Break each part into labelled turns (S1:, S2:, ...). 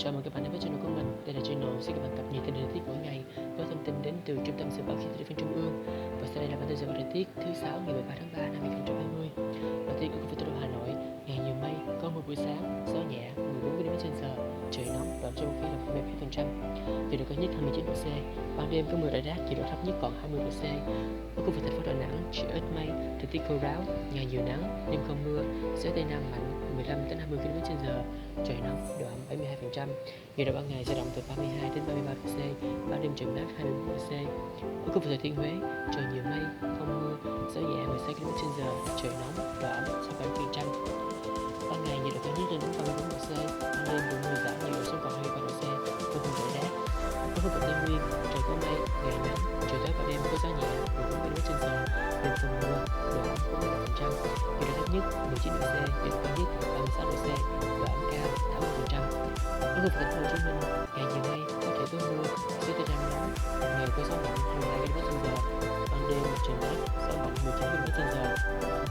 S1: Chào mừng các bạn đến với channel của mình. Đây là channel sẽ các bạn cập nhật tin thời tiết mỗi ngày với thông tin đến từ Trung tâm Dự báo Khí tượng Thủy văn Trung ương. Và sau đây là bản tin dự báo thời tiết thứ sáu ngày 13 tháng 3 năm 2020. Đầu tiên ở khu vực thủ đô Hà Nội, ngày nhiều mây, có mưa buổi sáng, gió nhẹ 14 km/h, trời nóng, độ ẩm trong không khí là 72%. Nhiệt độ cao nhất 29 độ C, ban đêm có mưa rải rác, nhiệt độ thấp nhất còn 20 độ C. Ở khu vực thành phố Đà Nẵng, trời ít mây, thời tiết khô ráo, ngày nhiều nắng, đêm không mưa, gió tây nam mạnh 15 đến 20 km/h, trời nóng, độ ẩm 72%. Nhiệt độ ban ngày dao động từ 32 đến 33 độ C, ban đêm trời mát 24 độ C. Ở khu vực Thừa Thiên Huế, trời nhiều mây, không mưa, gió nhẹ 16 km/h, trời nóng, độ ẩm 67%. Ban ngày nhiệt độ cao nhất lên đến 34 độ C, ban đêm độ mưa giảm nhiệt độ xuống còn 23 độ C, mưa không rải rác. Ở khu vực Tây Nguyên, trời có mây, ngày nắng, chiều tối và đêm có gió nhẹ 14 km/h, đêm không mưa, độ ẩm 45%. Nhiệt độ thấp nhất 19 độ C, nhiệt độ cao nhất 36 độ C, độ ẩm cao 80%. Ở khu vực thành phố Hồ Chí Minh, ngày nhiều mây, có thể có mưa, gió tây nam nắng, ngày có gió mạnh 22 km/h, ban đêm trời mát, gió mạnh 19 km/h,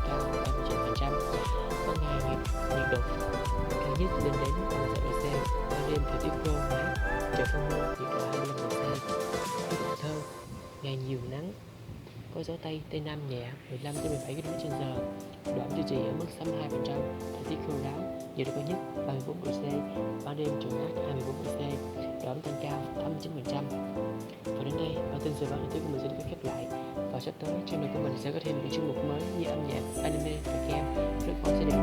S1: cao 39%. Ban ngày nhiệt độ cao nhất lên đến 36 độ C, ban đêm thời tiết khô mát, trời không mưa, nhiệt độ 25 độ C. Ở Cần Thơ, ngày nhiều nắng, có gió tây nam nhẹ 15 đến 17 km/h, độ ẩm duy trì ở mức 62%, thời tiết khô ráo, nhiệt độ cao nhất 34 độ C, ban đêm trời mát 24 độ C, độ ẩm tăng cao 89%. Và đến đây, bản tin dự báo thời tiết của mình sẽ được khép lại. Và sắp tới, channel của mình sẽ có thêm những chuyên mục mới như âm nhạc, anime và game. Rất mong sẽ được